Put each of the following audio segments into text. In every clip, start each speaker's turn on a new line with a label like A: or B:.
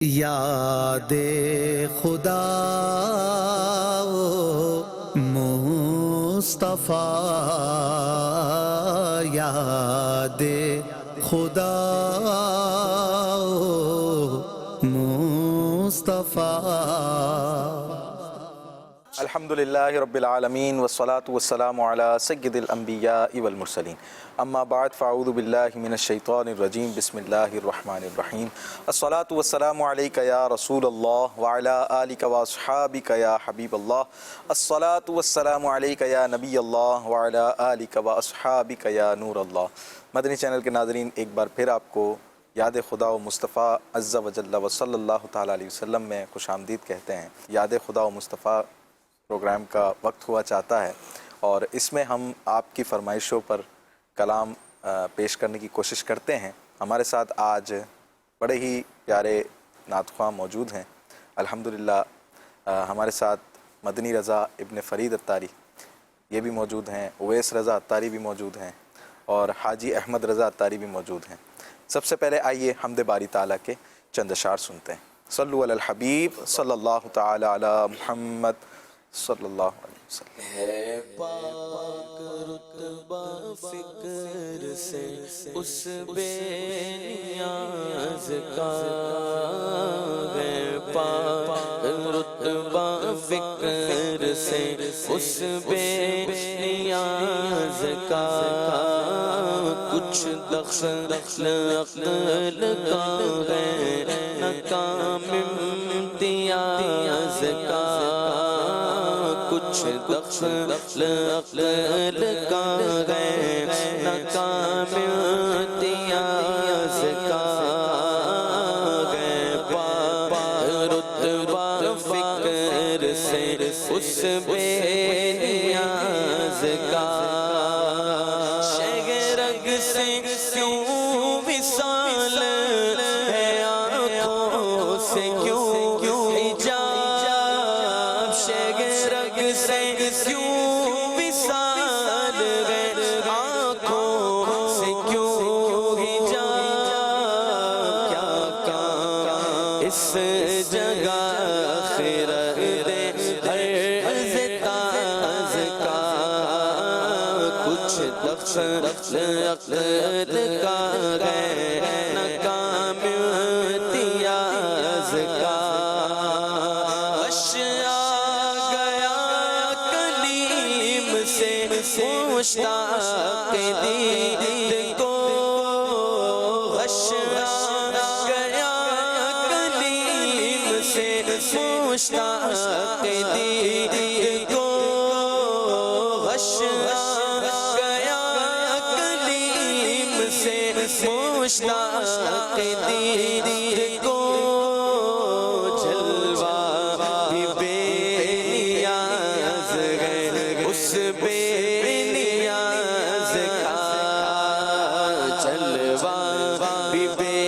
A: یاد خدا و مصطفیٰ، یاد خدا و مصطفیٰ۔
B: الحمدللہ رب العالمین والصلاة والسلام علی سید الانبیاء والمرسلین، اما بعد فاعوذ باللہ من الشیطان الرجیم، بسم اللہ الرحمن الرحیم۔ الصلاة والسلام علیک یا رسول اللہ وعلی آلک واصحابک یا حبیب اللہ، الصلاة والسلام علیک یا نبی اللہ وعلی آلک واصحابک یا نور اللہ۔ مدنی چینل کے ناظرین، ایک بار پھر آپ کو یاد خدا و مصطفیٰ عز و جل و صلی اللہ تعالیٰ علیہ وسلم میں خوش آمدید کہتے ہیں۔ یاد خدا و مصطفیٰ پروگرام کا وقت ہوا چاہتا ہے اور اس میں ہم آپ کی فرمائشوں پر کلام پیش کرنے کی کوشش کرتے ہیں۔ ہمارے ساتھ آج بڑے ہی پیارے نعت خواں موجود ہیں۔ الحمدللہ ہمارے ساتھ مدنی رضا ابن فرید عطاری یہ بھی موجود ہیں، اویس رضا عطاری بھی موجود ہیں اور حاجی احمد رضا عطاری بھی موجود ہیں۔ سب سے پہلے آئیے حمد باری تعالیٰ کے چند اشعار سنتے ہیں۔ صلو علی الحبیب صلی اللہ تعالی علی محمد صلی اللہ علیہ وسلم۔
C: ہے پاک رتبہ فکر سے اس بے نیاز کا، ہے پاک رتبہ فکر سے اس بے نیاز کا، کچھ دخل عقل کا ہے نہ کام امتیاز کا، کچھ دخل عقل کا ہے نہ کام امتیاز کا، ہے پاک رتبہ فکر سے اس بے نیاز کا، شگرگ سے کیوں وصال ہے آنکھوں سے کیوں حجاب، شگرگ سے کیوں وصال ہے آنکھوں سے کیوں حجاب، کیا کام اس جگہ خیرت ہر تاز کا، کچھ دخل عقل کا ہے نہ کام امتیاز کا، آ گیا کلیم سے مشتاق دید کو، آ گیا کلیم سے مشتاق دید کو، آ گیا کلیم سے مشتاق دید کو، جلوہ بھی بے نیاز ہے اس بے نیاز کا، جلوہ بھی بے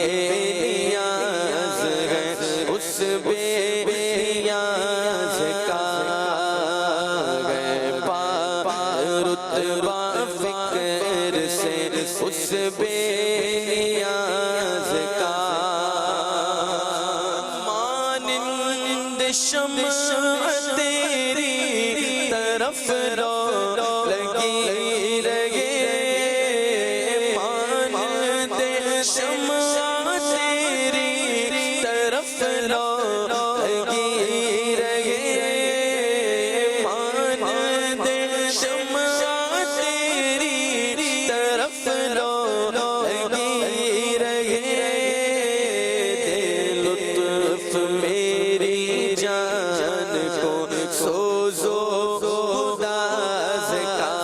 C: نیاز ہے اس بے نیاز کا، ہے پاک رتبہ فکر سے اس بے نیاز کا، مانند شمع تیری طرف رو لگی رہے، مانند شمع تیری طرف رو لگی رہے، مانند شمع تیری طرف رو لگی رہے، دے لطف میری جان کو سوزو گداز کا،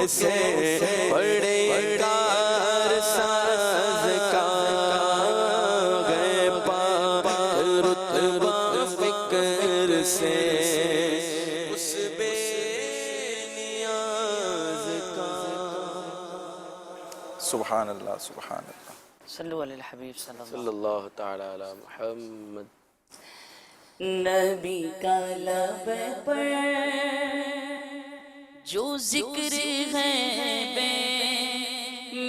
C: سے بڑے کار ساز کا گئے پار رتبہ فکر سے اس بے نیاز کا.
B: سبحان اللہ سبحان اللہ.
D: صلو علی الحبیب صلی اللہ
C: صلی اللہ تعالی علی محمد.
D: نبی کا لب پر جو ذکر ہے بے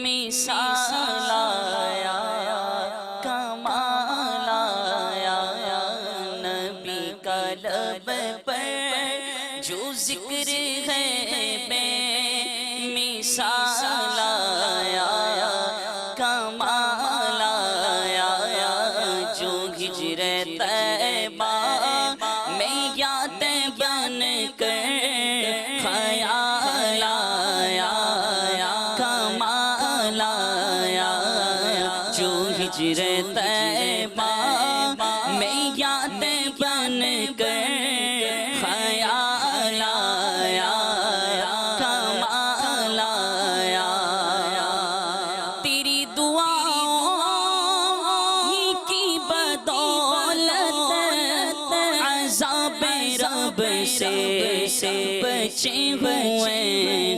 D: مثال آیا کمال آیا. نبی کا لب پر جو ذکر ہے بے مثال آیا کمال آیا. جو ہجر طیبہ میں یاد بن کر خیال آیا کمال آیا. جو ہجر طیبہ میں یاد بن کر خیال آیا کمال آیا. تیری دعاؤں کی بدولت عذاب رب سے بچے ہوئے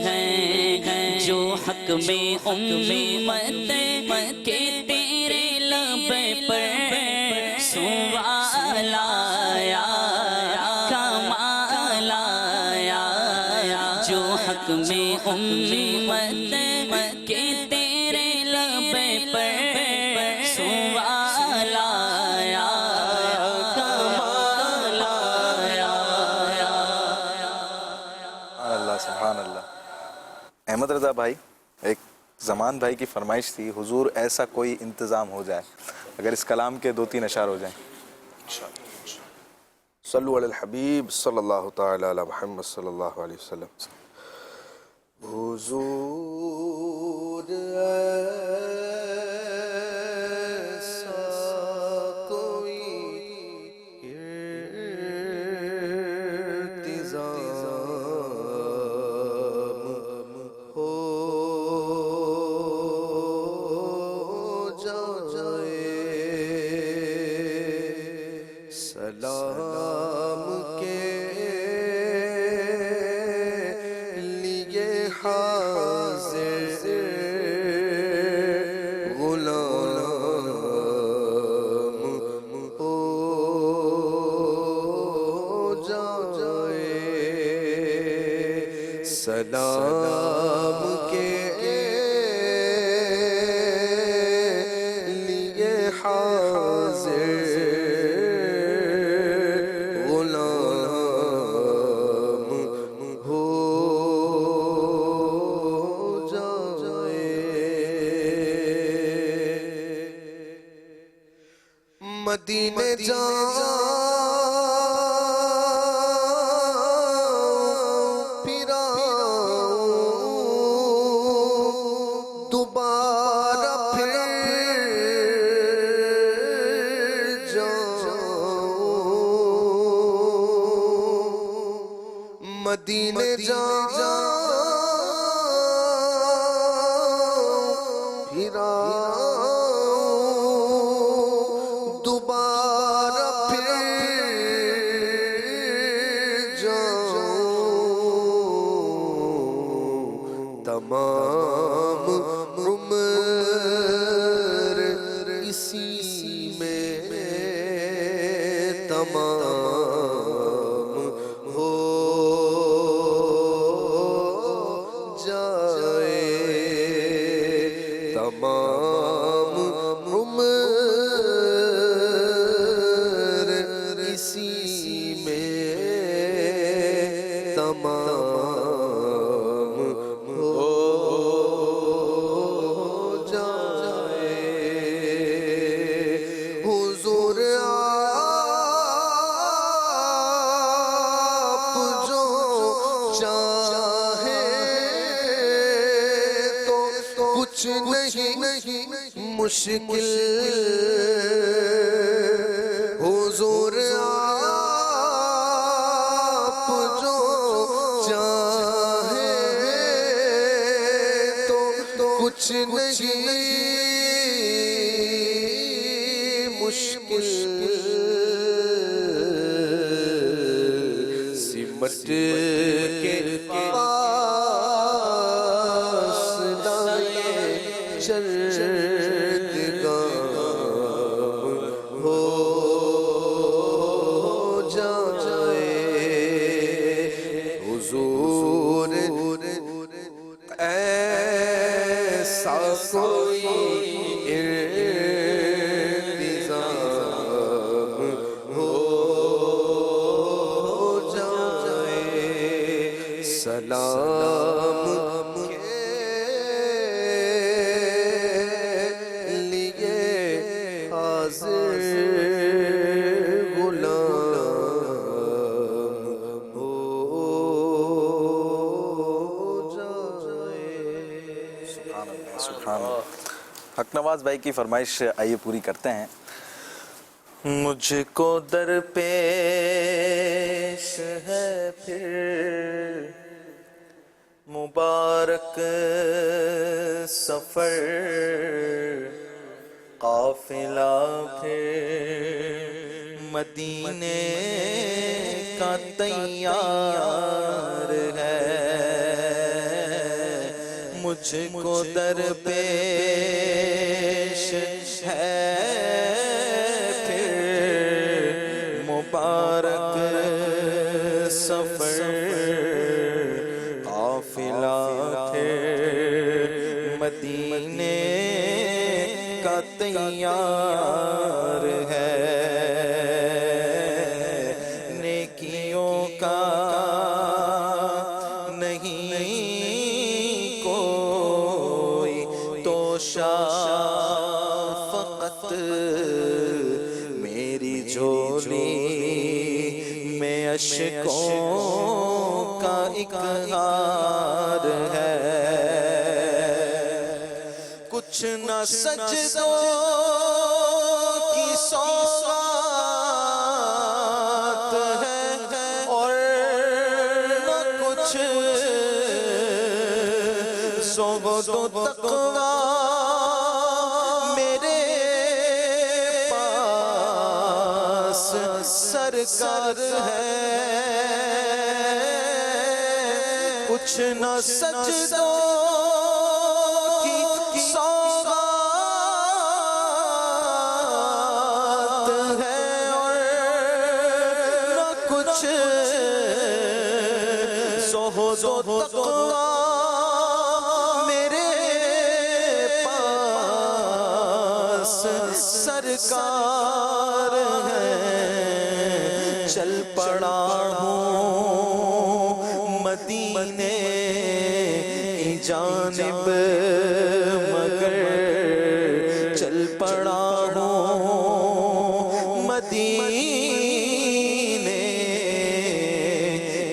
D: ہیں. جو حق میں امت کے تیرے لب پر سوال آیا کمال آیا. جو حق میں امت کے تیرے لب پر سوال آیا کمال آیا.
B: اللہ سبحان اللہ. احمد رضا بھائی، ایک زمان بھائی کی فرمائش تھی، حضور ایسا کوئی انتظام ہو جائے، اگر اس کلام کے 2-3 اشعار ہو جائیں.
E: صلو علی الحبیب صلی اللہ تعالی علی محمد صلی اللہ علیہ وسلم. حضور ایسا کوئی انتظام ہو جائے، سلام کے لیے حاضر غلام ہو جائے، سلام کے لیے حاضر غلام ہو جائے. مدینے جاؤ پھرا دوبارہ پھر جاؤ. مدینے جاؤ پھرا دوبارہ پھر جاؤ. تمام عمر اسی میں تمام ہو جائے، تمام عمر اسی میں تمام ہو جائے. حضور آپ جو چاہے تو کچھ نہیں مشکل. حضور آپ جو چاہے کچھ نہیں مشکل سمٹ کے پاس لائے چردگاہ ہو جائے حضور ایسا کوئی انتظام ہو جائے سلام کے لیے حاضر غلام ہو
B: سبحان اللہ۔ حق نواز بھائی کی فرمائش آئیے پوری کرتے ہیں۔ مجھ کو درپیش ہے پھر مبارک سفر، قافلہ پھر مدینے کا تیار ہے، مجھ کو درپیش ہے پھر مبارک سفر، قافلہ پھر مدینے کا تیار ہے، نیکیوں کا نہیں کوئی توشا، فقط میری جھولی میں اشکوں کا اقرار ہے، کچھ نہ سجدوں کی سوغات ہے اور نہ کچھ زہد و تقویٰ میرے پاس سرکار ہے، کچھ نہ سجدوں کی سوغات ہے اور نہ کچھ زہد و تقویٰ میرے پاس سرکار ہے، چل پڑا ہوں مدینے کی جانب مگر چل پڑا ہوں مدینے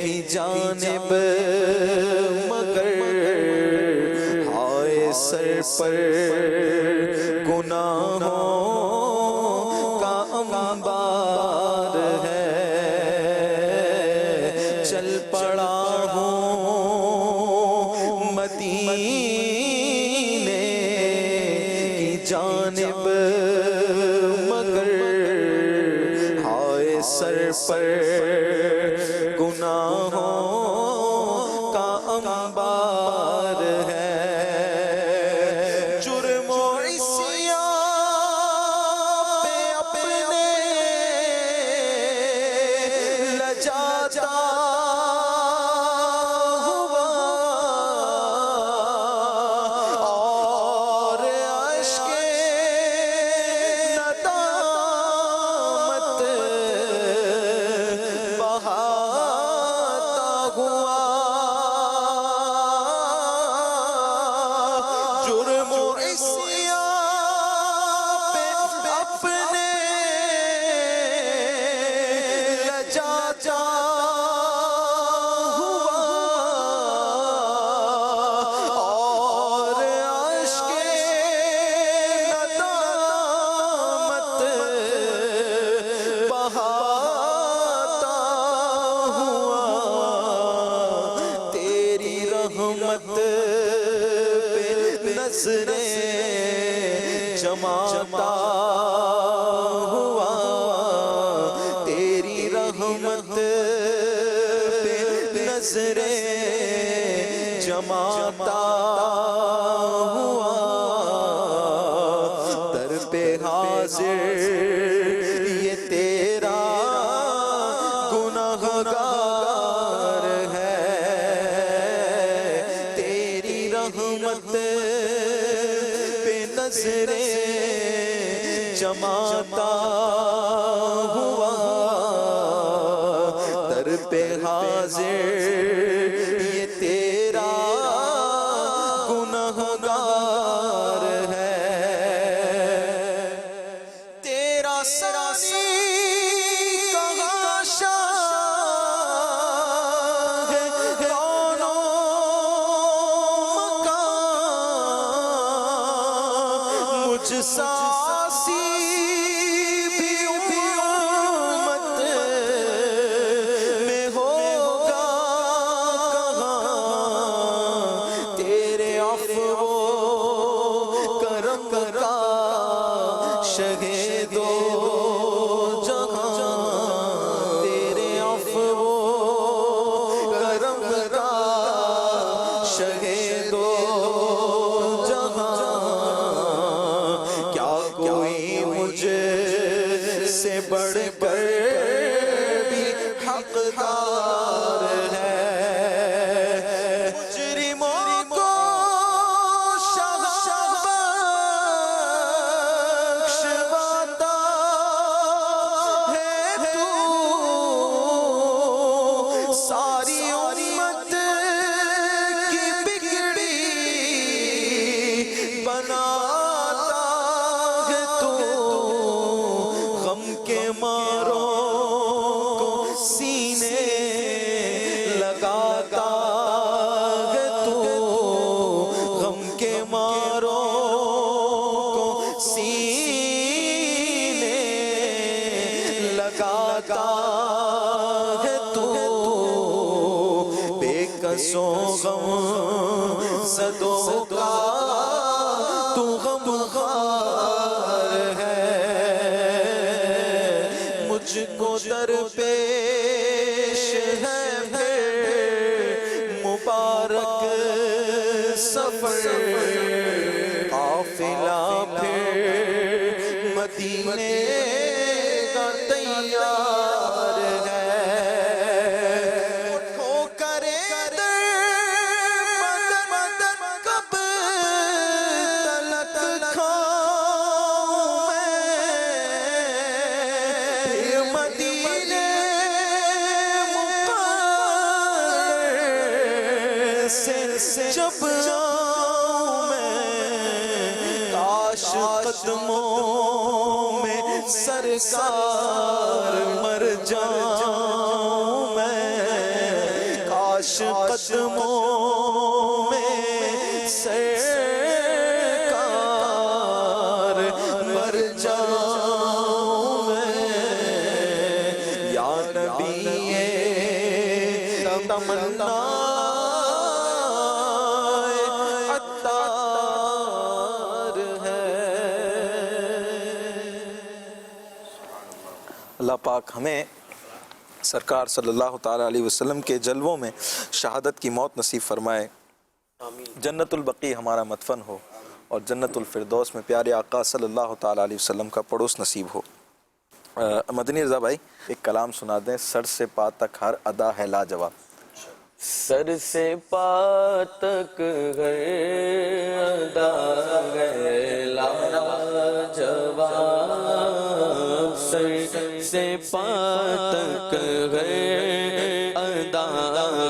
B: کی جانب مگر ہائے سر پر گناہوں کا انبار ہے، چل پڑا ہوں مدینے کی جانب مگر ہائے سر پر گناہوں کا انبار ہے، جرم و عصیان پہ اپنے لجاتا ہوا اور عشق ندامت بہاتا ہوا، جرم و عصیان پہ اپنے لجاتا ہوا اور عشق ندامت بہاتا ہوا، تیری رحمت پہ نظریں جماتا ہوا تیری رحمت پہ نظریں جماتا ہوا در پہ حاضر یہ تیرا گنہگار ہے تیری رحمت پہ نظریں جماتا ہوا در پہ حاضر یہ تیرا گنہگار ہے تیرا سرانی کہاں شاہ ہے کون و مکان مجھ ساسی بھی امت میں ہوگا کہاں تیرے عفو و کرم کا شہید و جہاں تیرے عفو و کرم کا شہید و جہاں کیا کوئی مجھ سے بڑھ کر بھی حقدار ہے مجرموں کو بخشواتا ہے تو ساری امت کی بگڑی بناتا ہے تو غم کے ماروں کو سینے لگاتا ہے تو غم کے ماروں کو سینے لگاتا ہے تو بے کسوں غم زدوں کا تو غمخوار ہے مجھ کو درپیش ہے پھر مبارک سفر قافلہ پھر مدینے کا تیار ہے اٹھو کرے در مدد کب تلک کھاؤں میں پھر مدینے مقرر سے جب جاؤں میں کاش قدموں میں سرکار مر جاؤں میں کاش قدموں میں سرکار مر جاؤں میں یا نبی تمنا عطار ہے اللہ پاک ہمیں سرکار صلی اللہ تعالیٰ علیہ وسلم کے جلووں میں شہادت کی موت نصیب فرمائے جنت البقیع ہمارا مدفن ہو اور جنت الفردوس میں پیارے آقا صلی اللہ تعالیٰ علیہ وسلم کا پڑوس نصیب ہو مدنی رضا بھائی ایک کلام سنا دیں سر سے پا تک ہر ادا ہے لاجواب
C: سر سے پا تک ہے ادا ہے لاجواب سر سے پا تک ہے ادا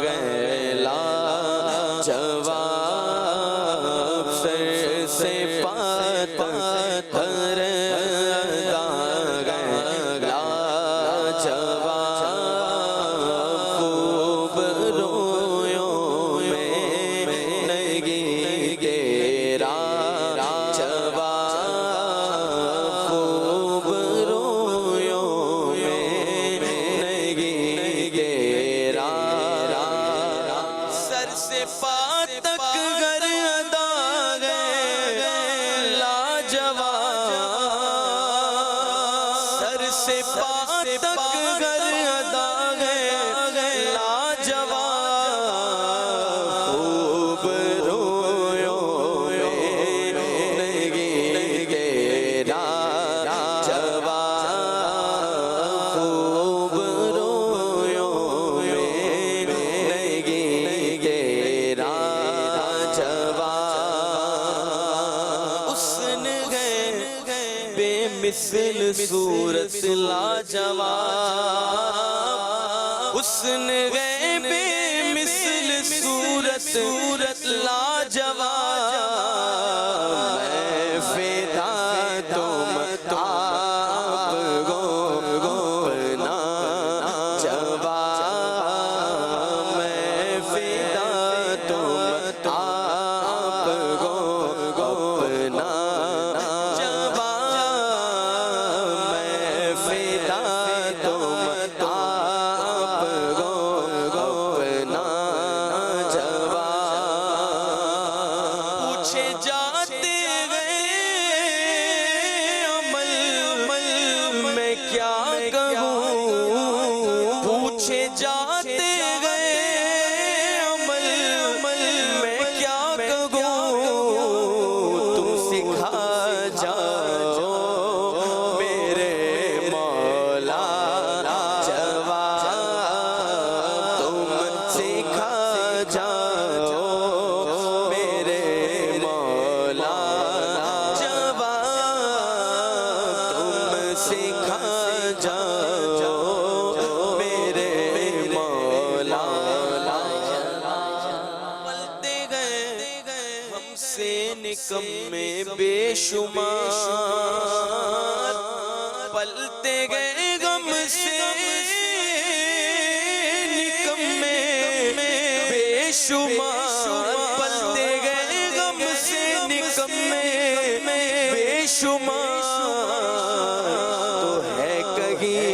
C: ہے لاجواب سر سے پا تک ہر ادا ہے لاجواب خوب رویوں میں نگی تیرا جواب خوب رویوں میں نگی تیرا سر سے پا تک گر ادا گئے مثل صورت لاجواب، حسن ہے بے مثل صورت لاجواب، میں فدا تم آپ گو اپنا جواب، میں فدا تم آپ گو اپنا جواب، میں فدا تم آپ گو اپنا جواب، پوچھے جاتے گئے عمل میں کیا کہوں، پوچھے جاتے گئے عمل میں کیا کہوں، تم سکھا جاؤ میرے مولا جواب، تم سکھا جاؤ میرے مولا جواب، تم سکھا جاؤ میرے مولا جواب، پلتے گئے ہم سے نکمے بے شمار، پلتے گئے غم سے نکمے بے شمار، پلتے گئے غم سے نکمے بے شمار، تو ہے کہیں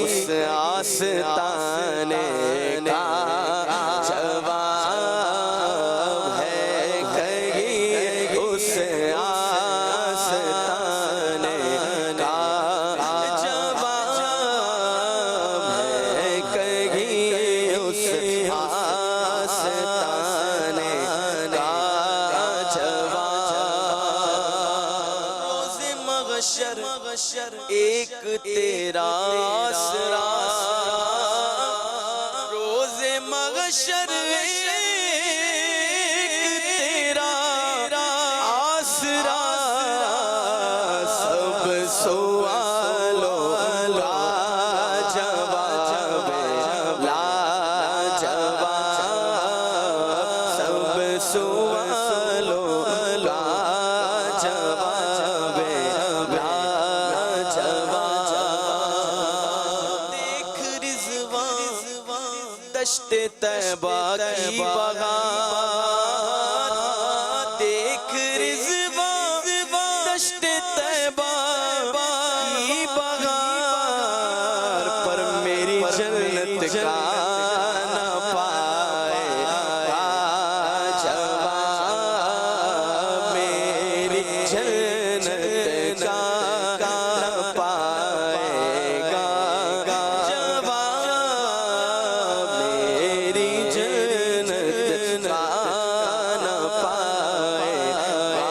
C: اس آستانے کا جواب، ہے کہیں اس آستانے کا جواب، ہے کہیں اس آستانے کا جواب، روز محشر ایک تیرا آسرا، روز محشر ایک تیرا آسرا، سب سوالوں لا جواب، لا جواب، سب سوالوں لا جواب، لا جواب، دیکھ رضوان دشت طیبہ کی بغار، دیکھ رضوان دشت طیبہ کی بغار، پر میری جنت کا نہ پائے گا جواب، میری جنت کا نہ پائے گا جواب، میری جنت کا نہ پائے گا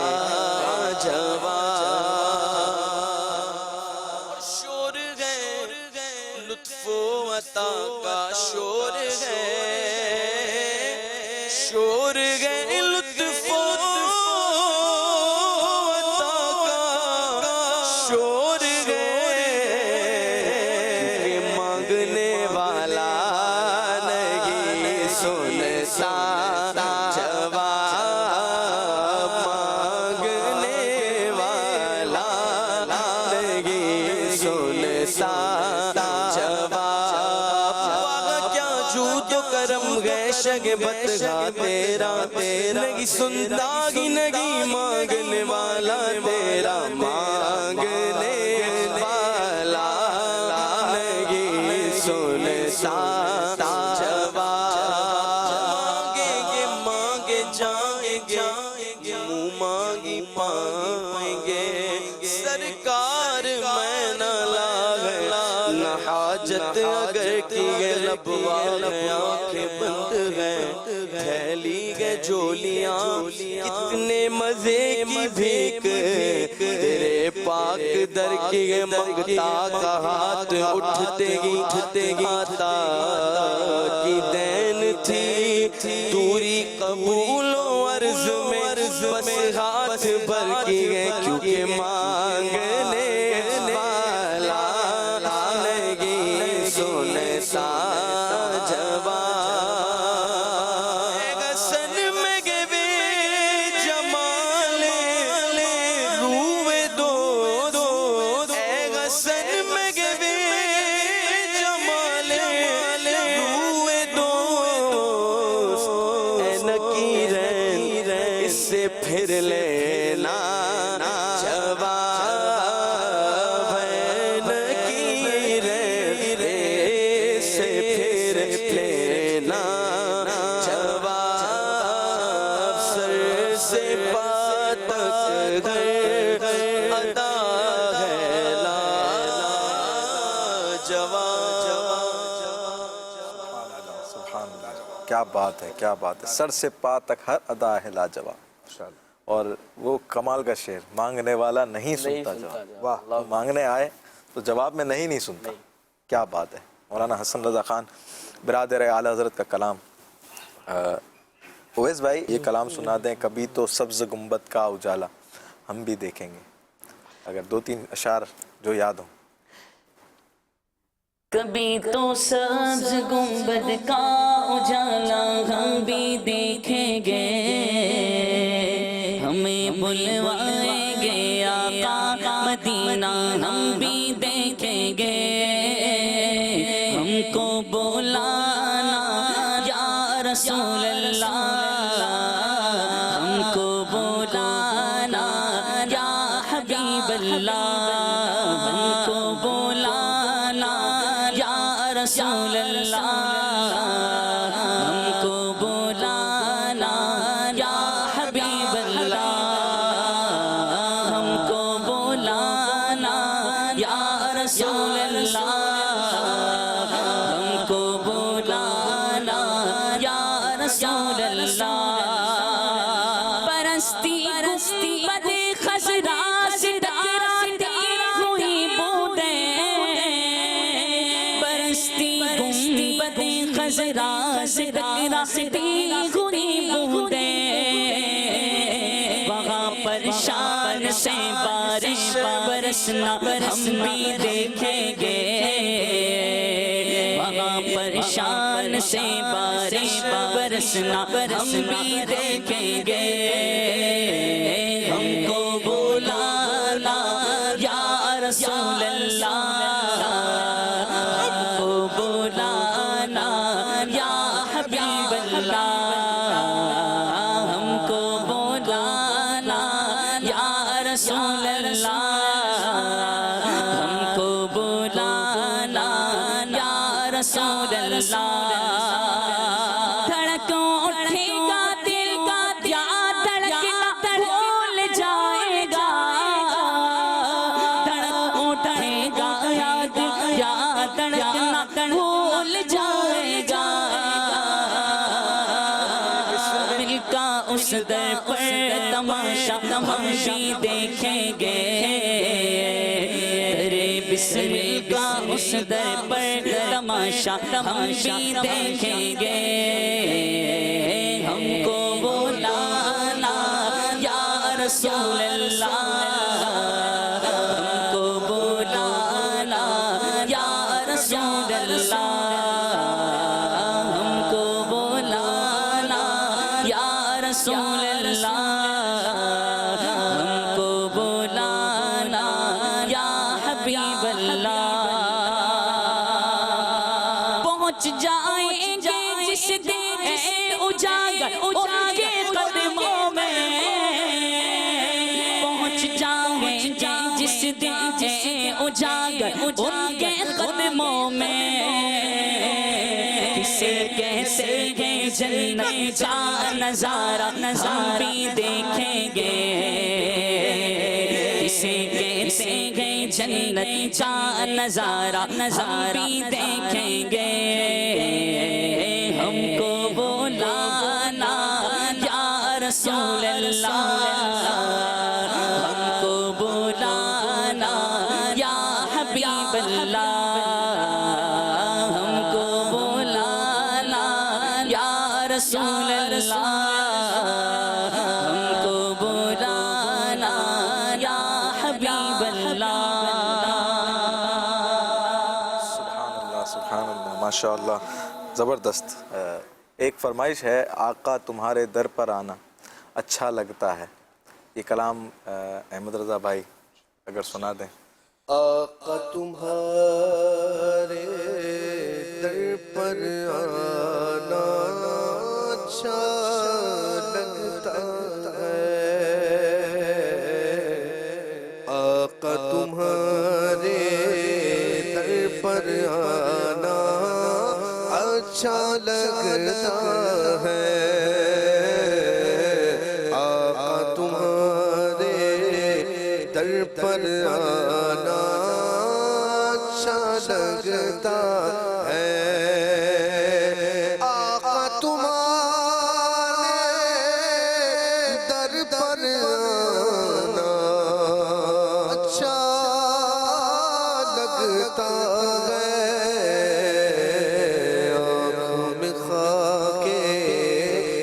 C: جواب، شور ہے لطف و عطا کا شور ہے، شور ہے لطف و عطا کا شور ہے، مانگنے والا نہیں سنتا جواب، مانگنے والا نہیں سنتا جواب، کیا جود و کرم گئے شگ بتگا تیرا، نہیں سنتا ہی نہیں مانگنے والا تیرا، مانگنے والا نہیں سنتا جواب، مانگے جائیں گے منہ مانگی پائیں گے، سرکار میں نہ لاغے نہ حاجت اگر کی گئے، لب والے آنکھیں بند گئے، پھیلی گئے جولیاں کتنے مزے کی بھیک، تیرے پاک در کی گئے منگتا کا ہاتھ اٹھتے گی آتا کی دین تھی، دوری قبول و عرض میں بس ہاتھ بھر کی گئے، کیونکہ مانگنے سے پھر لینا جواب بہن کی رے سے پھر لینا جواب سر سے پا تک ادا ہے لا
B: سبحان اللہ، کیا بات ہے، کیا بات ہے، سر سے پا تک ہر ادا ہے لاجواب. اور وہ کمال کا شعر، مانگنے والا نہیں سنتا جواب. واہ، مانگنے آئے تو جواب میں نہیں سنتا. کیا بات ہے. مولانا حسن رضا خان برادر اعلیٰ حضرت کا کلام. اویس بھائی یہ کلام سنا دیں، کبھی تو سبز گنبد کا اجالا ہم بھی دیکھیں گے، اگر 2-3 اشعار جو یاد ہوں.
D: کبھی تو سبز گنبد کا اجالا ہم بھی دیکھیں گے، ہمیں بلوائیں گے آقا مدینہ ہم بھی دیکھیں گے، ہم کو بلانا یا رسول اللہ، ہم کو بلانا یا حبیب اللہ، ہم کو بلانا یا رسول اللہ، ہم کو بلانا یا حبیب اللہ، ہم کو بلانا یا رسول اللہ، ہم کو بلانا یا رسول اللہ. پرستی بدے خزرا سے ٹکراتی ہوئی بودیں، پرستی بدے خزرا سے ٹکراتی ہوئی بودیں، وہاں پر شان سے بارش برسنا ہم بھی دیکھیں گے، وہاں پر شان سے بارش برسنا ہم بھی دیکھیں گے، ہم کو بلانا یا رسول اللہ، ہم کو بلانا یا حبیب اللہ، ہم کو بلانا یا رسول اللہ، ہم کو بلانا یا رسول اللہ. دھڑکوں اٹھے گا دل کا یا دھڑکنا بھول جائے گا، دھڑکوں اٹھے گا یا دھڑکنا بھول جائے گا، دل کا اس در پر تماشا ہم بھی دیکھیں گے، تیرے بسم کا اس در پر تماشا ہم بھی دیکھیں گے، ہم کو بلانا یا رسول اللہ، ہم کو بلانا یا رسول اللہ، ہم کو بلانا یا رسول اللہ، ہم کو بلانا یا حبیب اللہ. پہنچ جائیں گے جس دن اجاگر ان کے قدموں میں، پہنچ جائیں گے جس دن اجاگر ان کے قدموں میں، کسے کہتے ہیں جنت کا نظارہ ہم بھی دیکھیں گے، کسے کہتے ہیں جنت کا نظارہ ہم بھی دیکھیں گے، ہم کو بلانا یا رسول اللہ، ہم کو بلانا یا حبیب اللہ، ہم کو بلانا یا رسول اللہ، ہم کو بلانا یا حبیب اللہ.
B: سبحان اللہ، ماشاء اللہ، زبردست. ایک فرمائش ہے، آقا تمہارے در پر آنا اچھا لگتا ہے. یہ کلام احمد رضا بھائی اگر سنا دیں.
E: آقا تمہارے در پر آنا اچھا لگتا ہے، لگتا ہے آقا تمہارے در پر آنا اچھا لگتا ہے آقا تمہارے در پر آنا اچھا لگتا ہے آنکھوں میں خاک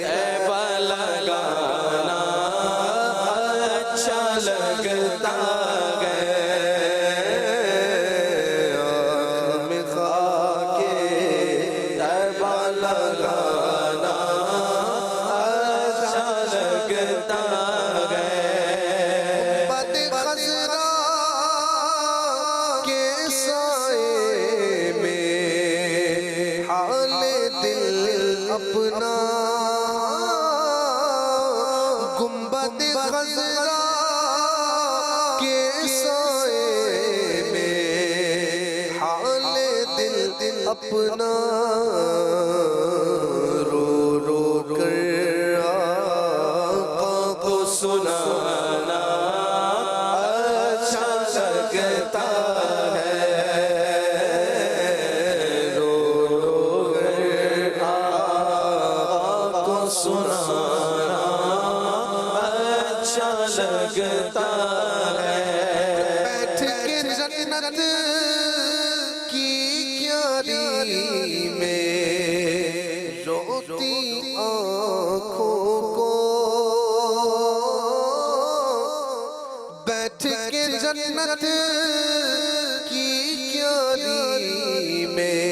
C: طیبہ لگانا اچھا لگتا ہے
E: آنکھ میں خاک
C: طیبہ لگانا اچھا لگتا ہے
E: بد خزرا کے سائے میں حال دل اپنا گنبد خزرا کے سائے میں حال دل اپنا رو رو کر آقا کو
C: سنانا اچھا لگتا ہے رو رو کر آقا کو سنانا اچھا لگتا ہے
E: بیٹھ کے جنت کی کیاری میں روتی آنکھوں کو بیٹھ کے جنت کی کیاری میں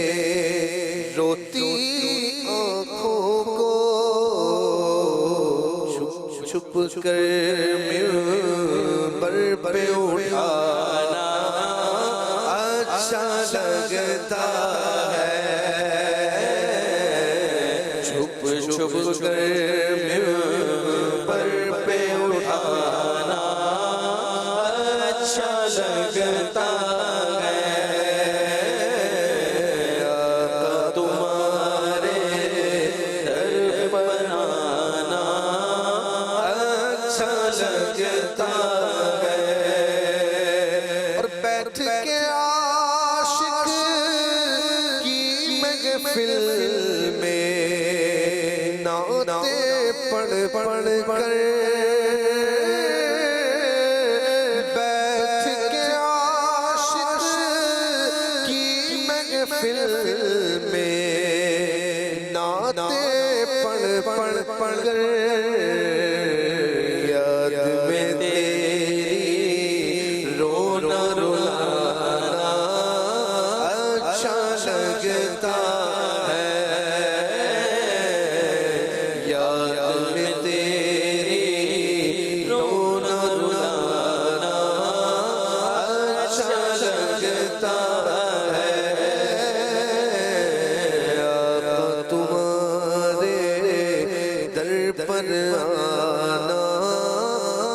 E: روتی آنکھوں کو چھپ چھپ کر منبر پہ اٹھانا اچھا لگتا ہے چھپ چھپ کر منبر پہ اٹھانا
C: اچھا لگتا ہے
E: آقا
C: تمہارے در پر آنا اچھا لگتا ہے
E: اور بیٹھ کے عاشق کی محفل میں نعتیں پڑھ پڑھ کر بیٹھ کے عاشق کی محفل میں نعتیں پڑھ پڑھ کر یاد میں تیری رونا رلانا اچھا لگتا ہے یاد میں تیری رونا رلانا اچھا لگتا ہے آقا تمہارے در پر آنا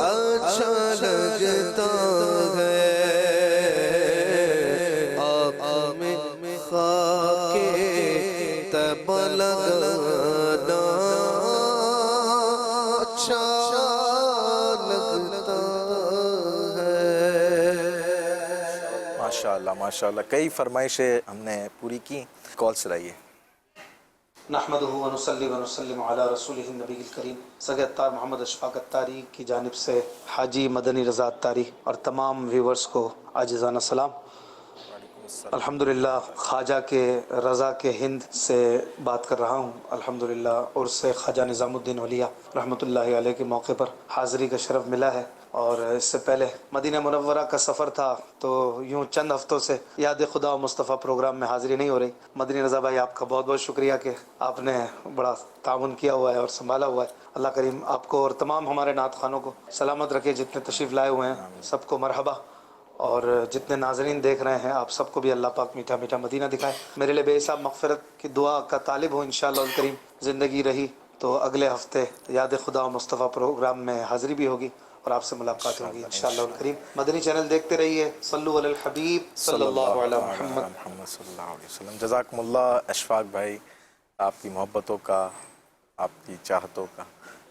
E: اچھا لگتا ہے آقا میں خاک طیبہ لگانا اچھا لگتا ہے
B: ماشاءاللہ ماشاءاللہ کئی فرمائشیں ہم نے پوری کی کال سے رہیے
F: نحمدہ ونصلی ونسلم علی رسولہ النبی الکریم سگے اتار محمد اشفاق اتاری کی جانب سے حاجی مدنی رضا اتاری اور تمام ویورز کو عاجزانہ سلام الحمدللہ خواجہ کے رضا کے ہند سے بات کر رہا ہوں الحمدللہ اور سے خواجہ نظام الدین اولیاء رحمۃ اللہ علیہ کے موقع پر حاضری کا شرف ملا ہے اور اس سے پہلے مدینہ منورہ کا سفر تھا تو یوں چند ہفتوں سے یاد خدا و مصطفیٰ پروگرام میں حاضری نہیں ہو رہی مدنی رضا بھائی آپ کا بہت بہت شکریہ کہ آپ نے بڑا تعاون کیا ہوا ہے اور سنبھالا ہوا ہے اللہ کریم آپ کو اور تمام ہمارے نعت خوانوں کو سلامت رکھے جتنے تشریف لائے ہوئے ہیں سب کو مرحبا اور جتنے ناظرین دیکھ رہے ہیں آپ سب کو بھی اللہ پاک میٹھا میٹھا مدینہ دکھائے میرے لیے بے حساب مغفرت کی دعا کا طالب ہوں انشاءاللہ الکریم زندگی رہی تو اگلے ہفتے یاد خدا و مصطفیٰ پروگرام میں حاضری بھی ہوگی اور آپ سے ملاقات ہوگی انشاءاللہ الکریم مدنی چینل دیکھتے رہیے صلو علی الحبیب صلی اللہ علیہ محمد
B: محمد صلی اللہ علیہ وسلم جزاکم اللہ اشفاق بھائی آپ کی محبتوں کا، آپ کی چاہتوں کا.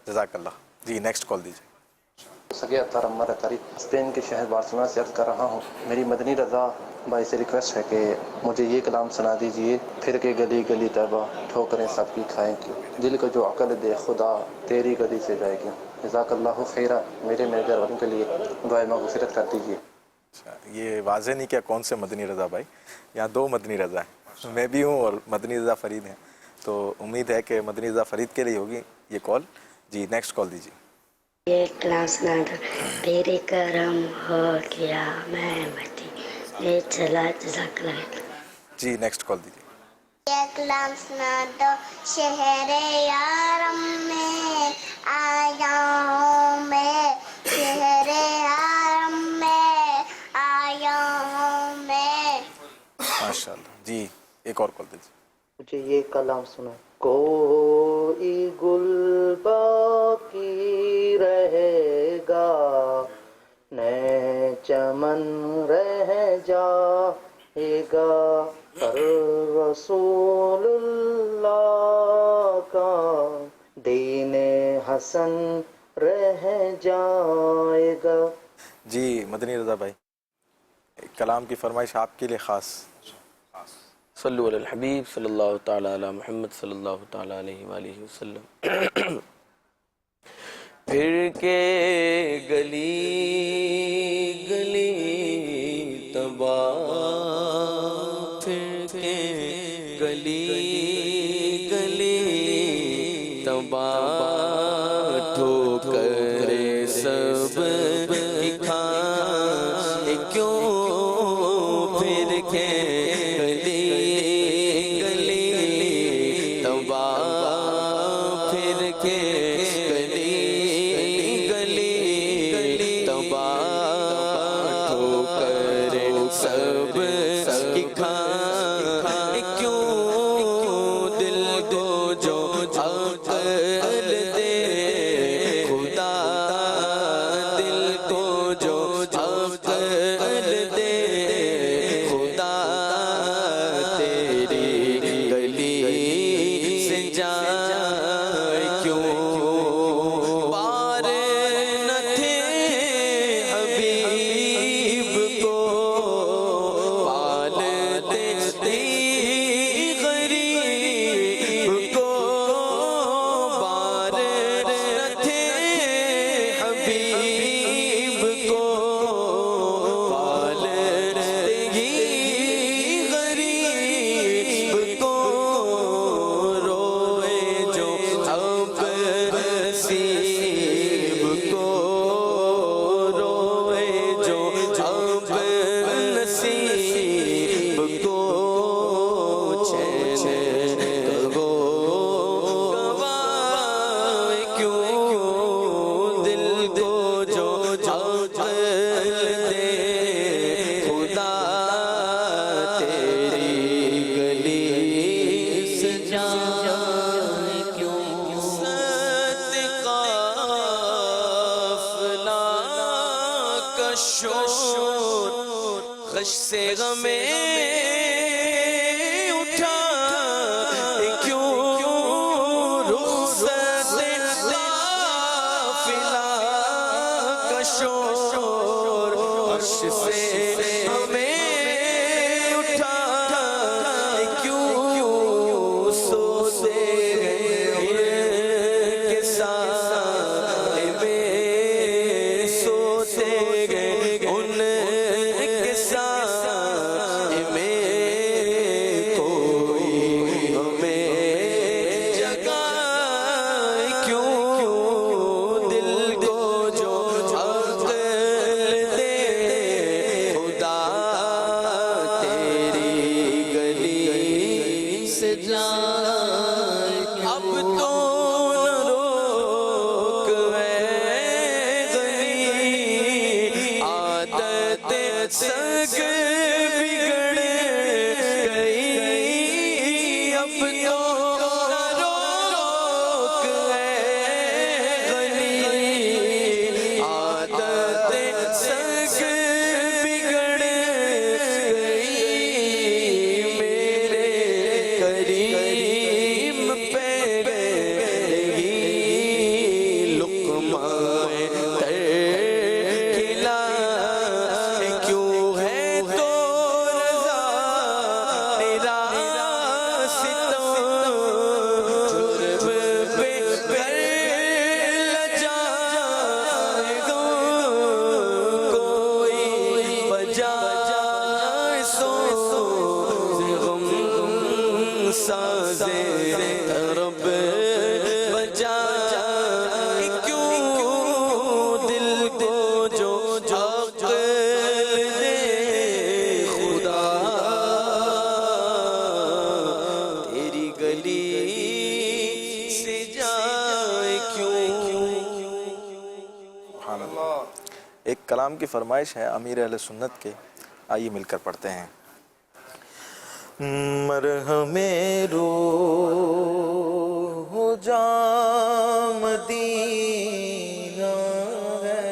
B: جزاک اللہ. جی نیکسٹ کال دیجیے.
G: سگے اطہر عمر اطہری اسپین کے شہر بارسلونا سے عرض کر رہا ہوں. میری مدنی رضا بھائی سے ریکویسٹ ہے کہ مجھے یہ کلام سنا دیجئے. پھر کے گلی گلی طیبہ ٹھوکریں سب کی کھائیں کیوں، دل کو جو عقل دے خدا تیری گلی سے جائے کیوں. جزاک اللہ خیرہ. میرے گھر والوں کے لیے دعائے مغفرت کر دیجیے.
B: اچھا، یہ واضح نہیں کیا کون سے مدنی رضا بھائی. یہاں دو مدنی رضا ہیں، میں بھی ہوں اور مدنی رضا فرید ہیں، تو امید ہے کہ مدنی رضا فرید کے لیے ہوگی یہ کال. جی نیکسٹ کال دیجیے.
H: یہ کلام سنا دو. تیرے کرم ہو گیا میں مٹی یہ چلا. جزاک اللہ خیر.
B: جی نیکسٹ کال دیجیے.
I: یہ کلام سنا دو. شہر یارم میں آیا ہوں میں، شہر یارم میں آیا ہوں میں.
B: ماشاء اللہ. جی ایک اور کال دیجیے.
J: مجھے یہ کلام سنا. کوئی گل باقی رہے گا نئے چمن رہ جائے گا، پر رسول اللہ کا دین حسن رہ جائے گا.
B: جی مدنی رضا بھائی، کلام کی فرمائش آپ کے لیے خاص.
C: صلو علی الحبیب صلی اللہ تعالی علی محمد صلی اللہ تعالی علیہ وآلہ وسلم. پھر کے گلی گلی تباہ، پھر کے گلی گلی تباہ، ٹھوکریں سب کی کھائیں کیوں، پھر کے خش سے غمیں اٹھا کیوں، رخصت قافلہ کا شور، عرش سے ہمیں اٹھا کیوں، سوتے گئے کے سائے میں، سوتے گئے ان کے سائے میں،
B: ایک کلام کی فرمائش ہے امیر اہل سنت کے، آئیے مل کر پڑھتے ہیں۔ مرہم روح جام مدینہ ہے،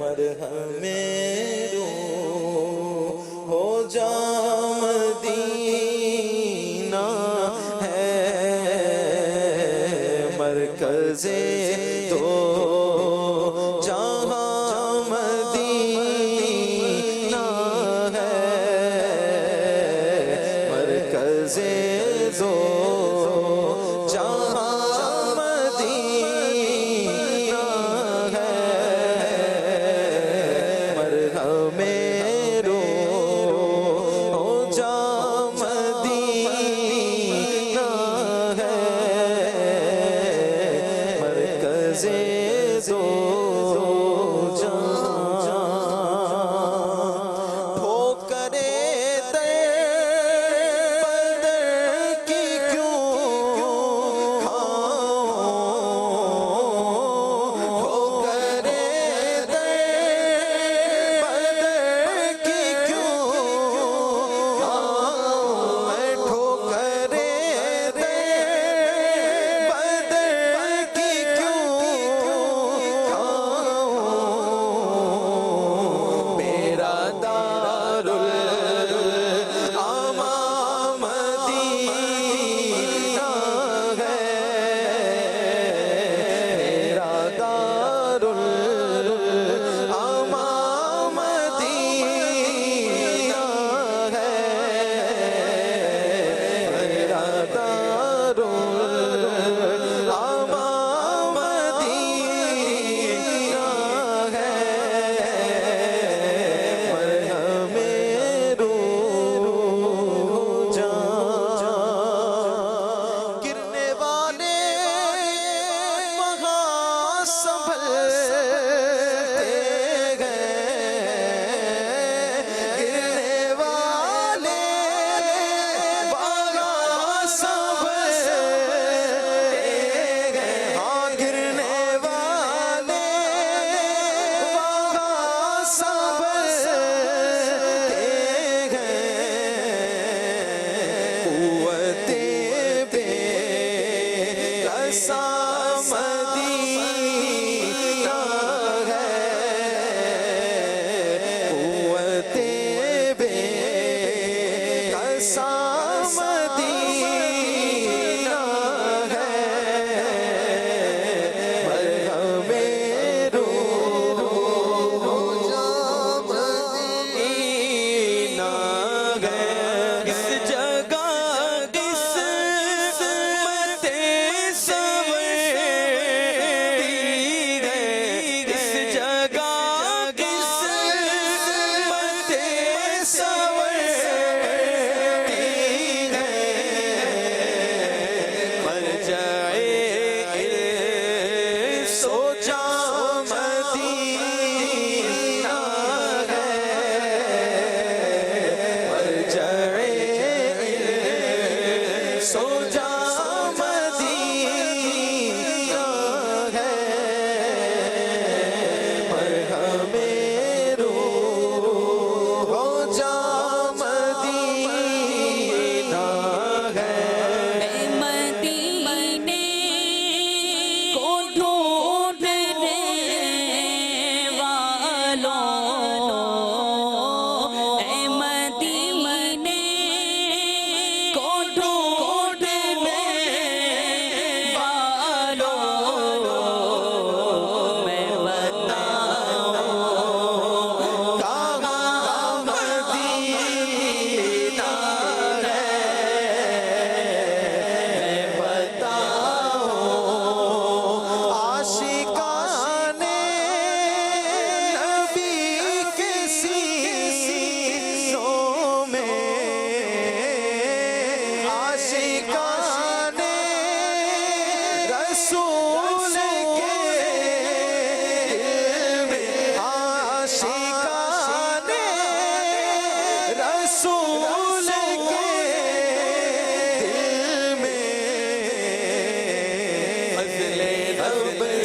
B: مرہم روح جام مدینہ ہے، مرکز دو جہاں مدینہ ہے، مرکز دو جہاں مدینہ ہے، مرہم روح جہاں مدینہ ہے، مرکز دو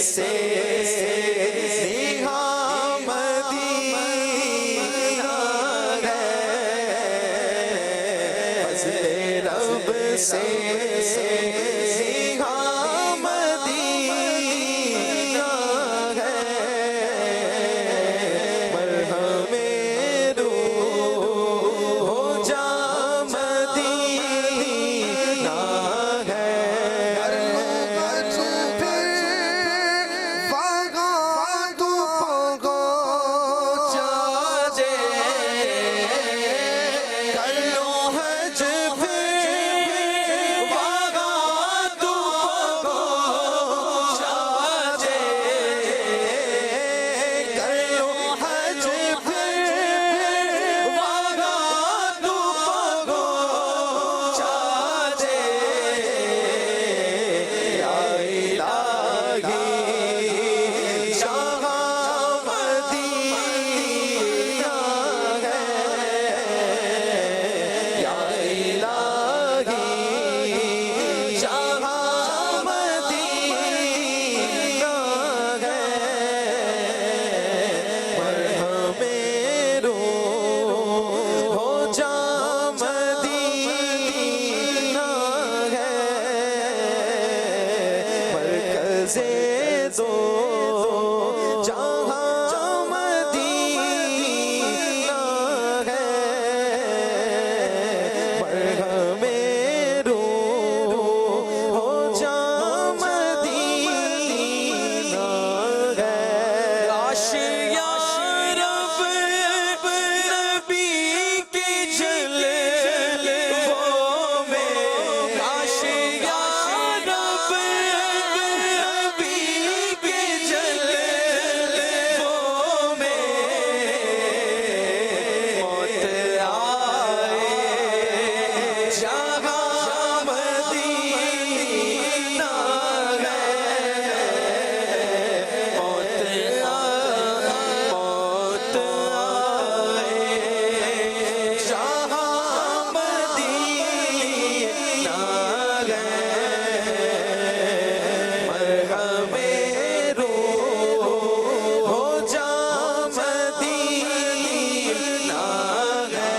A: سے مرکز دو جہاں مدینہ ہے، مرہم روح ہو جہاں مدینہ ہے۔ کاش یا رب نبی کی جلووں میں، کاش یا رب نبی کی جلووں میں موت آئے جہاں مدینہ ہے، موت آئے جہاں مدینہ ہے، مرہم روح ہو جہاں مدینہ ہے۔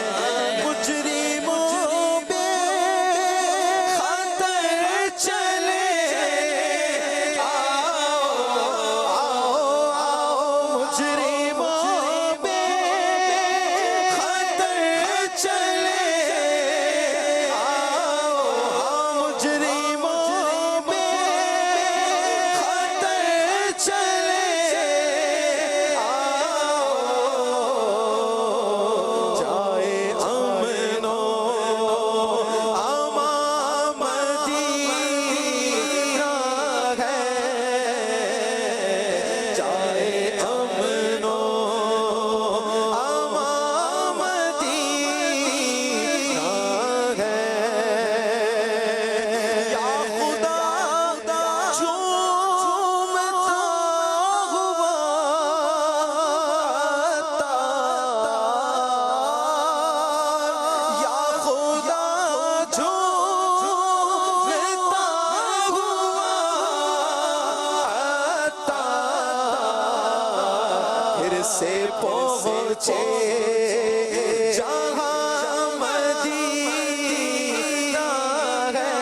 A: مجرموں بے خطر چلے آؤ، مجرموں بے خطر چلے آؤ، مجرموں بے خطر چلے آؤ، جائے امن و امان مدینہ ہے، جائے امن و امان مدینہ ہے۔ یا خدا جھومتا ہوا عطار، یا خدا جھومتا ہوا عطار، پھر سے پہنچے جہاں مدینہ ہے،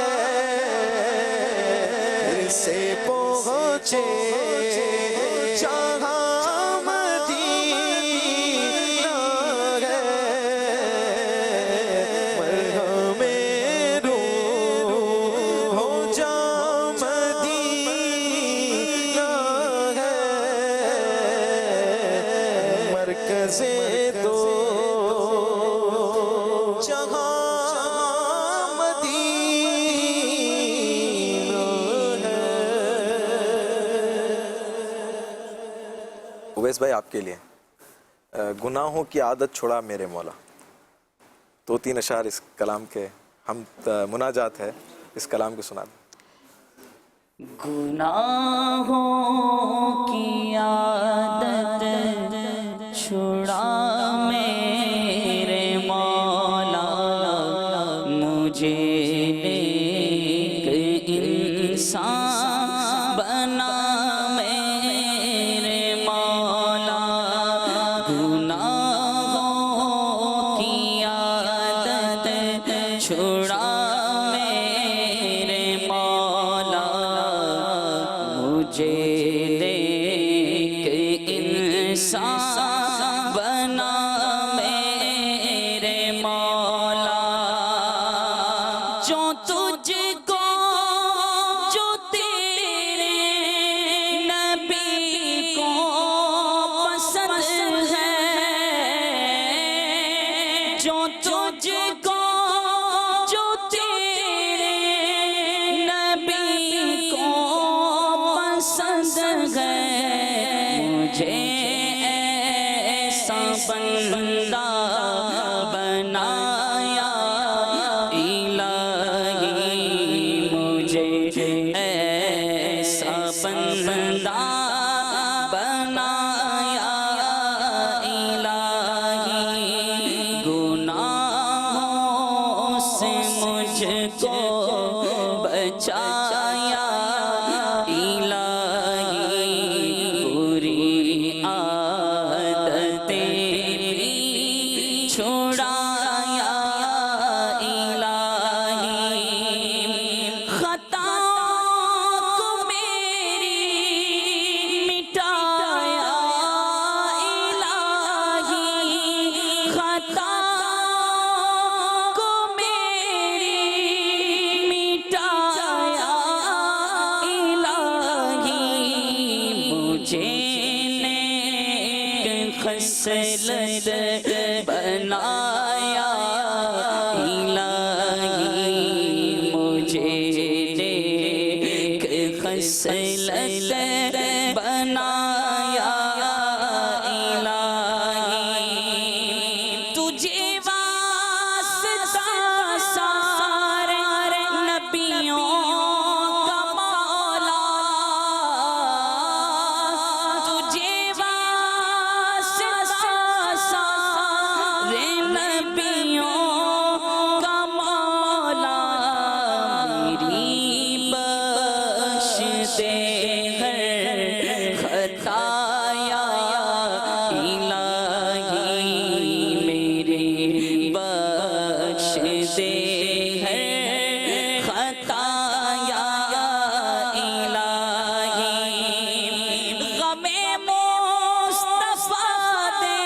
A: پھر سے پہنچے جہاں مدینہ ہے، مرہم روح ہو جہاں مدینہ ہے، مرکز دو جہاں مدینہ ہے۔
B: اویس بھائی آپ کے لیے گناہوں کی عادت چھڑا میرے مولا، 2-3 اشعار اس کلام کے، ہم مناجات ہے، اس کلام کو سنا دیں۔
D: گناہوں کی عادت چھڑا میرے مولا، مجھے ایک انسان بنا میرے مولا، گناہوں کی عادت چھڑا میرے مولا، مجھے دیکھ انسان بنا میرے مولا، جو تجھ کو جو تیرے نبی کو پسند ہے، جو تجھ کو جو تیرے نبی کو پسند ہے، مجھے ایسا بندہ بنایا الہی، مجھے ایسا بندہ بنایا الہی، گناہوں سے مجھ کو بچایا الہی، بری عادتیں بھی چھڑایا الہی، خطا کو میری خصلت بنایا الہی مجھے نیک خصلت بنایا الہی تجھے واسطہ سارے نبیوں کا مولا تجھے واسطہ سارے نبیوں کا مولا میری بخش دے ہر خطایا الہی میری بخش دے ہر خطایا الہی غم مصطفیٰ دے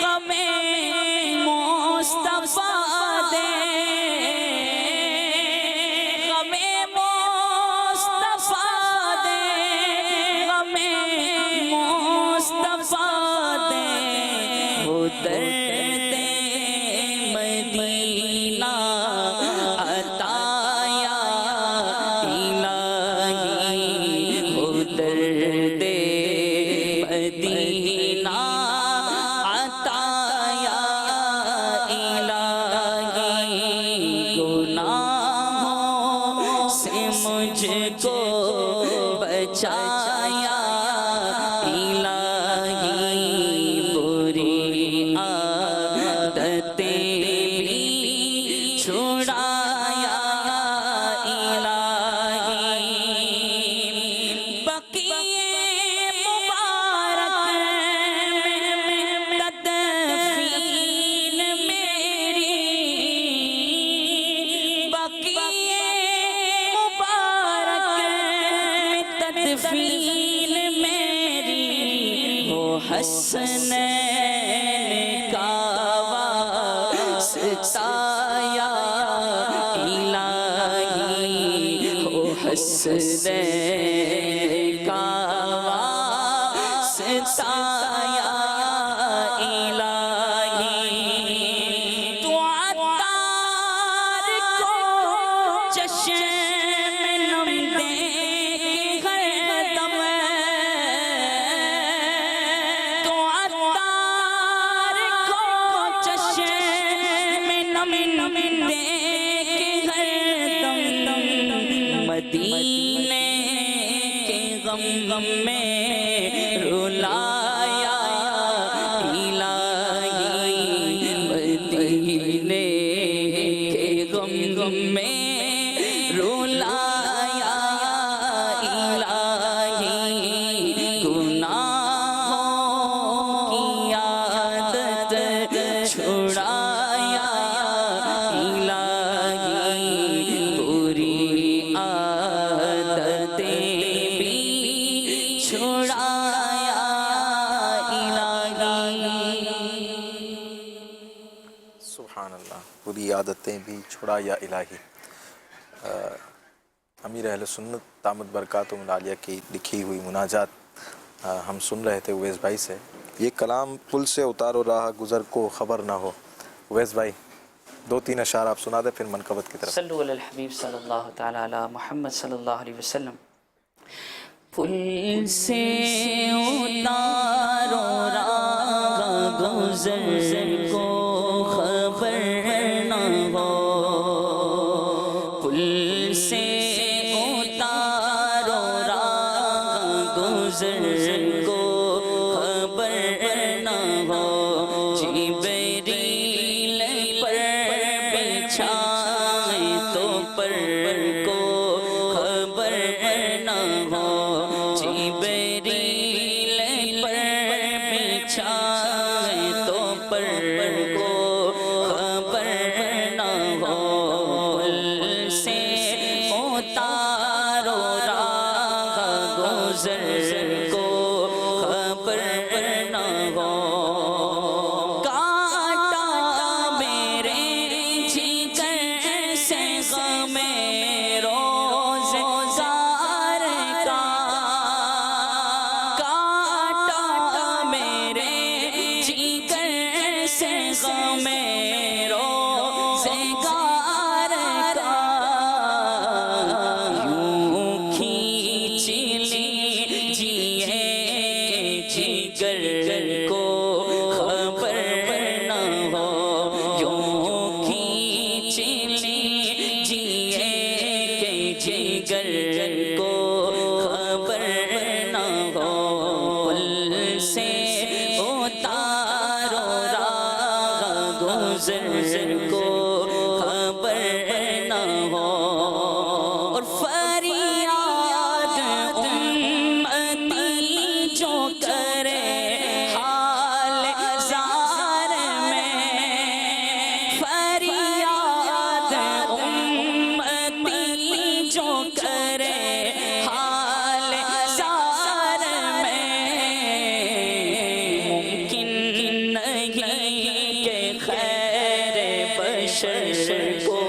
D: غم مصطفیٰ دے غم مصطفیٰ دے غم مصطفیٰ دے وہ درد مدینہ عطایا الہی وہ درد مدینہ عطایا الہی گناہوں سے مجھ کو بچایا الہی بری عادتیں بھی چھڑایا الہی بقیے مبارک میں تدفین میری بقیے مبارک میں تدفین میری ہو حسنین کا واسطایا الہی ہو حسنین کا واسطایا الہی تو عطار کو چشم نم دے ہر دم تو عطار کو چشم نم دے ہر دم مدینے کے غم میں رلایا الہی مدینے کے غم میں رلایا الہی گناہوں کی عادت چھڑایا الہی بری عادتیں بھی چھڑایا الہی
B: سبحان اللہ، بری عادتیں بھی چھڑایا الہی۔ امیر اہل سنت دامت برکاتہم العالیہ کی لکھی ہوئی مناجات ہم سن رہے تھے اویس بھائی سے۔ یہ کلام پل سے اتارو راہ گزر کو خبر نہ ہو۔ اویس بھائی 2-3 اشعار آپ سنا دیں پھر منقبت کی طرف۔
D: صلو علی الحبیب صلی اللہ تعالی علی محمد صلی اللہ علیہ وسلم۔ پل سے اتارو راہ گزر کو خبر نہ ہو، پل سے اتارو راہ گزر کو خبر نہ ہو، جبریل پر بچھائے تو پر کو خبر نہ ہو، جبریل پر بچھائے تو پر کو خبر نہ ہو، پل سے اتارو راہ گزر کو خبر نہ ہو، کاٹا میرے جگر سے غم روزگار کا، کاٹا میرے کو خبر نہ ہو پل سے اتارو راہ گزر کو خبر نہ ہو اور فریاد امتی جو کرے حال زار میں فریاد امتی جو کرے حال زار میں ممکن نہیں کہ خیر بشر کو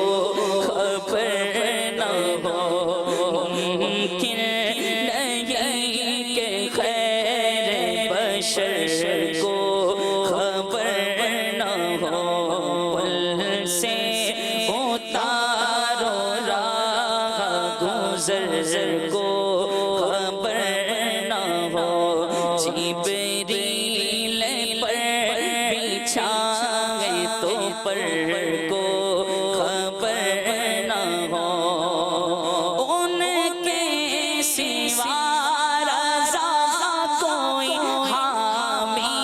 D: خبر نہ ہو ممکن نہیں کہ خیر بشر کو خبر نہ ہو پل سے اتارو راہ گزر کو خبر نہ ہو جبریل پر بچھائے تو پر کو خبر نہ ہو ان کے سوا رضا کوئی حامی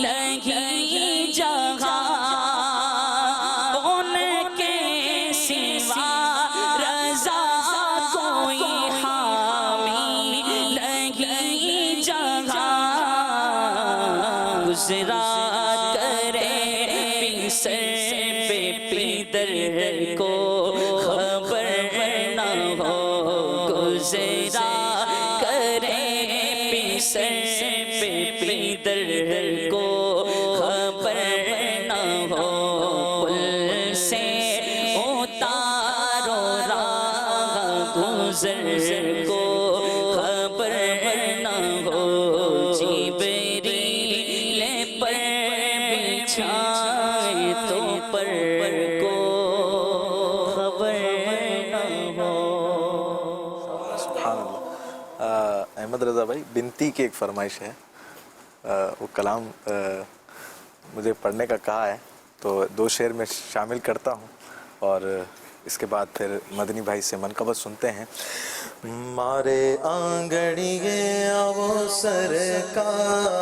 D: نہیں جہاں ان کے سوا رضا کوئی حامی نہیں جہاں گزرا کرے سر پہ پیدر کو خبر نہ ہو گزرا کرے سر پہ پیدر کو خبر نہ ہو پل سے اتارو راہ گزر کو خبر نہ ہو جبریل پر بچھائے تو پر کو خبر نہ ہو
B: سبحان اللہ۔ احمد رضا بھائی بنتی کی ایک فرمائش ہے، وہ کلام مجھے پڑھنے کا کہا ہے تو 2 شعر میں شامل کرتا ہوں اور اس کے بعد پھر مدنی بھائی سے منقبت سنتے ہیں۔
A: مارے آنگڑیے آو سرکار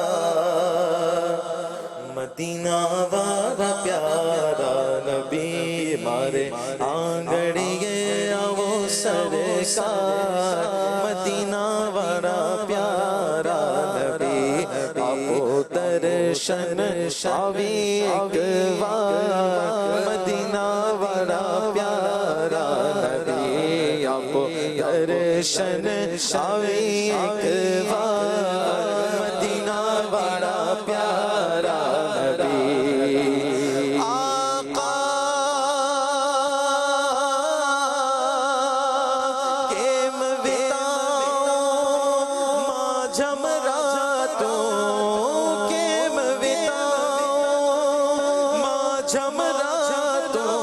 A: مدینہ والا پیارا نبی مارے آنگڑیے آو سرکار مدینہ والا پیارا نبی آپو درشن شاوی ایک بار مدینہ والا پیارا نبی آپو درشن شاوی ایک بار مدینہ والا پیارا نبی آقا کے مویتاؤں ماں جمراتوں کے مویتاؤں ماں جمراتوں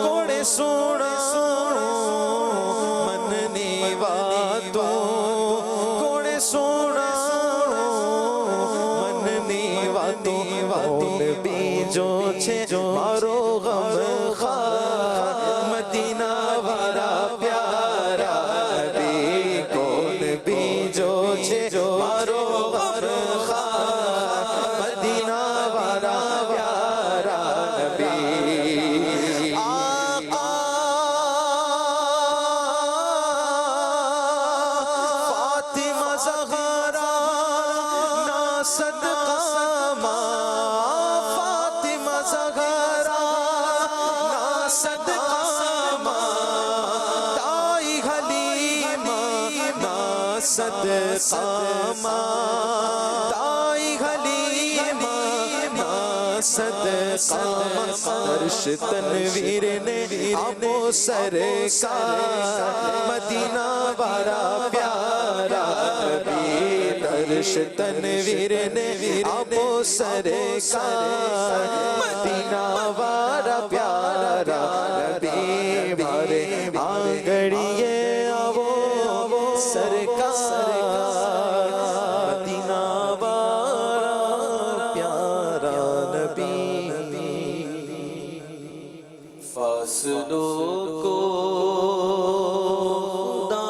A: کوڑے سوڑا مننی واتوں کوڑے سوڑا مننی واتوں کون بیجو چھے مارو غم خار مدینہ والا پیارا نبی کون بیجو چھے مارو غم خار مدینہ والا پیارا نبی آقا فاطمہ زہرا نا صدقہ ماں فاطمہ زہرا نا صدقہ ماں تائی حلیمہ نا صدقہ ماں تائی حلیمہ نا صدقہ عرش تنویر نے آبو سرکار مدینہ والا پیارا نبی عرش تنویر نے آبو سرکار مدینہ والا پیارا نبی مارے آنگڑیے آبو سرکار مدینہ والا پیارا نبی فاصلوں کو خدا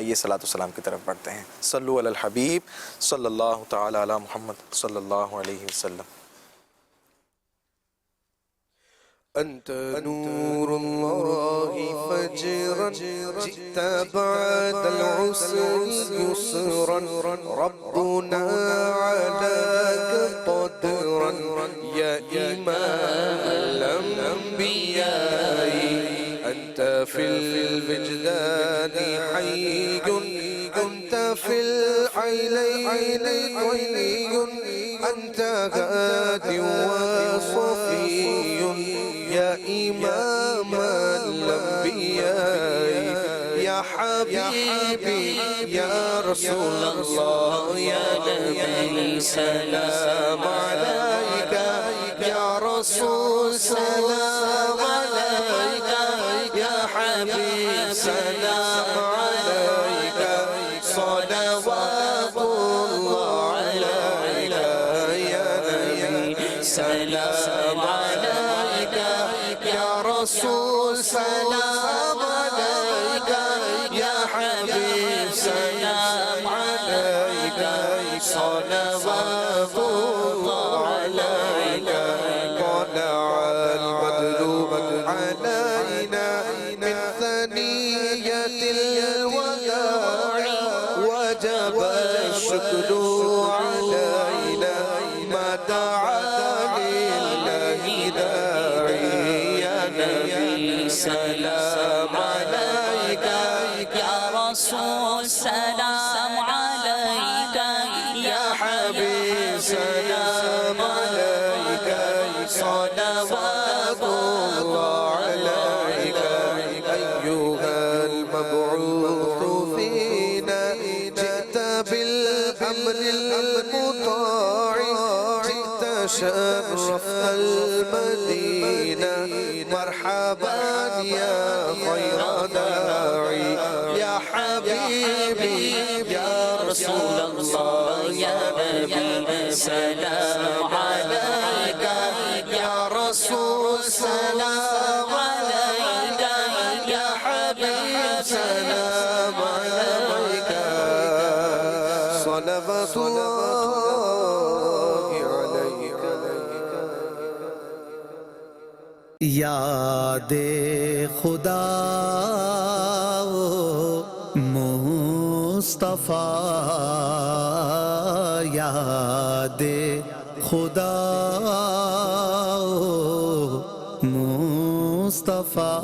B: آئیے صلاۃ والسلام کی طرف بڑھتے ہیں. صلو علی الحبیب صلی اللہ تعالی علی محمد صلی اللہ علیہ وسلم.
E: أنت نور الله فجرا جئت بعد العسر يسرا ربنا علاك قدرا يا إمام الأنبياء أنت في الوجدان حي أنت في العينين حي أنت هادي وصفي يا إمام الأنبياء يا حبيبي يا رسول الله يا نبي سلام عليك يا رسول سلام عليك يا حبيب سلام عليك صلوات الله عليك يا نبي سلام عليك يا رسول سلام عليك يا حبيب سلام عليك صلوات الله عليك طلع البدر علينا من ثنية الوداع وجب الشكر علينا ما دعا لله داعي يا نبي سلام عليك
D: يا رسول سلام عليك
E: يا حبيب سلام عليك صلوات الله عليك أيها المبعوث فينا جئت بالأمر المطاع جئت شرفت المدينة مرحبا يا خير داعي يا حبيبي يا رسول الله يا نبي سلام عليك يا رسول سلام عليك يا حبيب سلام عليك صلوات الله عليك
K: یاد خدا مصطفیٰ یاد خدا مصطفیٰ